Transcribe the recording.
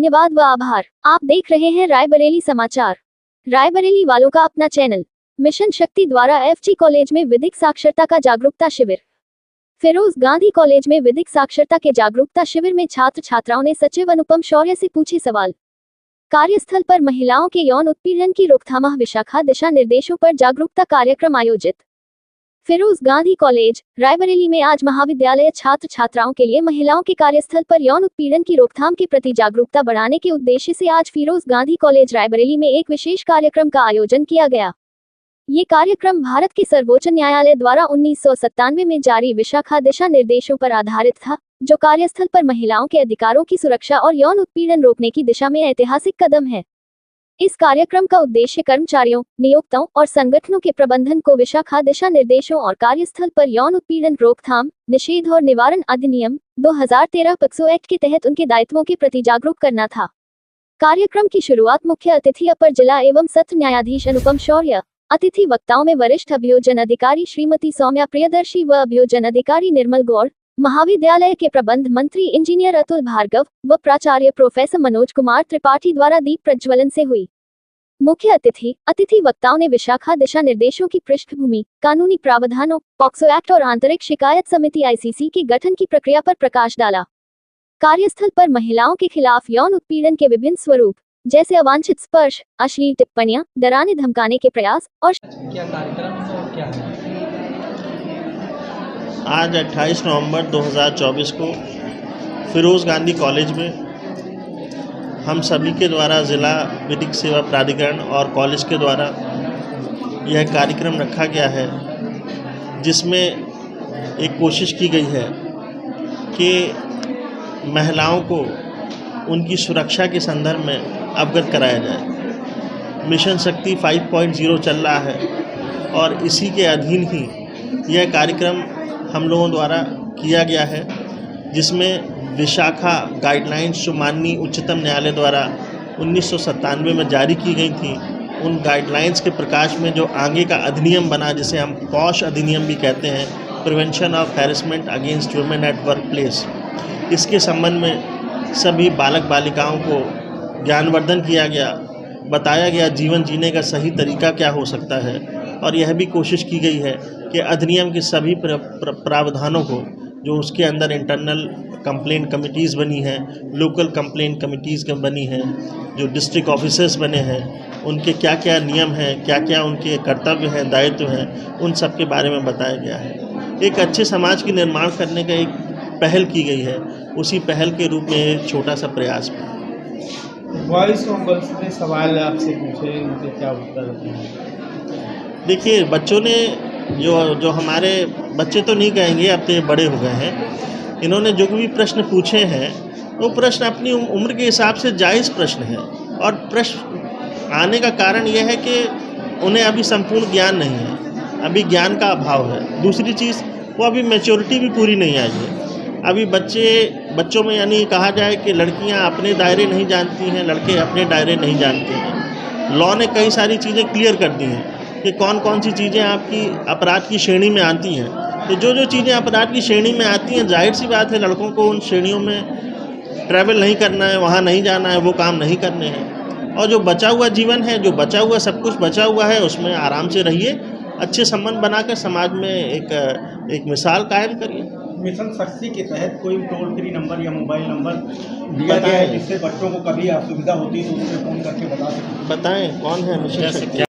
धन्यवाद व आभार। आप देख रहे हैं रायबरेली समाचार। रायबरेली वालों का अपना चैनल। मिशन शक्ति द्वारा FG कॉलेज में विधिक साक्षरता का जागरूकता शिविर। फिरोज गांधी कॉलेज में विधिक साक्षरता के जागरूकता शिविर में छात्र छात्राओं ने सचिव अनुपम शौर्य से पूछे सवाल। कार्यस्थल पर महिलाओं के यौन उत्पीड़न की रोकथाम विशाखा दिशा निर्देशों पर जागरूकता कार्यक्रम आयोजित। फिरोज गांधी कॉलेज रायबरेली में आज महाविद्यालय छात्र छात्राओं के लिए महिलाओं के कार्यस्थल पर यौन उत्पीड़न की रोकथाम के प्रति जागरूकता बढ़ाने के उद्देश्य से आज फिरोज गांधी कॉलेज रायबरेली में एक विशेष कार्यक्रम का आयोजन किया गया। ये कार्यक्रम भारत के सर्वोच्च न्यायालय द्वारा 1997 में जारी विशाखा दिशा निर्देशों पर आधारित था, जो कार्यस्थल पर महिलाओं के अधिकारों की सुरक्षा और यौन उत्पीड़न रोकने की दिशा में ऐतिहासिक कदम है। इस कार्यक्रम का उद्देश्य कर्मचारियों, नियोक्ताओं और संगठनों के प्रबंधन को विशाखा दिशा निर्देशों और कार्यस्थल पर यौन उत्पीड़न रोकथाम, निषेध और निवारण अधिनियम 2013 पॉक्सो एक्ट के तहत उनके दायित्वों के प्रति जागरूक करना था। कार्यक्रम की शुरुआत मुख्य अतिथि अपर जिला एवं सत्र न्यायाधीश अनुपम शौर्य, अतिथि वक्ताओं में वरिष्ठ अभियोजन अधिकारी श्रीमती सौम्या प्रियदर्शी व अभियोजन अधिकारी निर्मल गौड़, महाविद्यालय के प्रबंध मंत्री इंजीनियर अतुल भार्गव व प्राचार्य प्रोफेसर मनोज कुमार त्रिपाठी द्वारा दीप प्रज्वलन से हुई। मुख्य अतिथि वक्ताओं ने विशाखा दिशा निर्देशों की पृष्ठभूमि, कानूनी प्रावधानों, पॉक्सो एक्ट और आंतरिक शिकायत समिति ICC के गठन की प्रक्रिया पर प्रकाश डाला। कार्यस्थल पर महिलाओं के खिलाफ यौन उत्पीड़न के विभिन्न स्वरूप, जैसे अवांछित स्पर्श, अश्लील टिप्पणियां, डराने धमकाने के प्रयास और क्या कार्यक्रम क्या है? आज 28 नवंबर 2024 को फिरोज गांधी कॉलेज में हम सभी के द्वारा ज़िला विधिक सेवा प्राधिकरण और कॉलेज के द्वारा यह कार्यक्रम रखा गया है, जिसमें एक कोशिश की गई है कि महिलाओं को उनकी सुरक्षा के संदर्भ में अवगत कराया जाए। मिशन शक्ति 5.0 चल रहा है और इसी के अधीन ही यह कार्यक्रम हम लोगों द्वारा किया गया है, जिसमें विशाखा गाइडलाइंस जो माननीय उच्चतम न्यायालय द्वारा 1997 में जारी की गई थी, उन गाइडलाइंस के प्रकाश में जो आगे का अधिनियम बना, जिसे हम पॉश अधिनियम भी कहते हैं, prevention of harassment against women at work place, इसके संबंध में सभी बालक बालिकाओं को ज्ञानवर्धन किया गया, बताया गया जीवन जीने का सही तरीका क्या हो सकता है। और यह भी कोशिश की गई है कि अधिनियम के सभी प्रावधानों को, जो उसके अंदर इंटरनल कंप्लेंट कमिटीज़ बनी हैं, लोकल कंप्लेंट कमिटीज़ बनी हैं, जो डिस्ट्रिक्ट ऑफिसर्स बने हैं, उनके क्या क्या नियम हैं, क्या क्या उनके कर्तव्य हैं, दायित्व हैं, उन सब के बारे में बताया गया है। एक अच्छे समाज की निर्माण करने का एक पहल की गई है, उसी पहल के रूप में एक छोटा सा प्रयास भी। बॉयज़ और गर्ल्स ने सवाल आपसे पूछे, उनके क्या उत्तर हैं? देखिए, बच्चों ने जो हमारे बच्चे तो नहीं कहेंगे, अब तो ये बड़े हो गए हैं, इन्होंने जो भी प्रश्न पूछे हैं वो प्रश्न अपनी उम्र के हिसाब से जायज़ प्रश्न हैं। और प्रश्न आने का कारण यह है कि उन्हें अभी संपूर्ण ज्ञान नहीं है, अभी ज्ञान का अभाव है। दूसरी चीज़, वो अभी मैच्योरिटी भी पूरी नहीं आई है। अभी बच्चों में यानी कहा जाए कि लड़कियां अपने दायरे नहीं जानती हैं, लड़के अपने दायरे नहीं जानते हैं। लॉ ने कई सारी चीज़ें क्लियर कर दी हैं कि कौन कौन सी चीज़ें आपकी अपराध की श्रेणी में आती हैं। तो जो चीज़ें अपराध की श्रेणी में आती हैं, जाहिर सी बात है लड़कों को उन श्रेणियों में ट्रैवल नहीं करना है, वहाँ नहीं जाना है, वो काम नहीं करने हैं। और जो बचा हुआ जीवन है, जो बचा हुआ सब कुछ बचा हुआ है, उसमें आराम से रहिए, अच्छे संबंध बनाकर समाज में एक मिसाल कायम करिए। मिशन शक्ति के तहत कोई टोल फ्री नंबर या मोबाइल नंबर दिया गया है, जिससे बच्चों को कभी असुविधा होती है तो उसे फ़ोन करके बता सकें? बताएं कौन है मिशन शक्ति?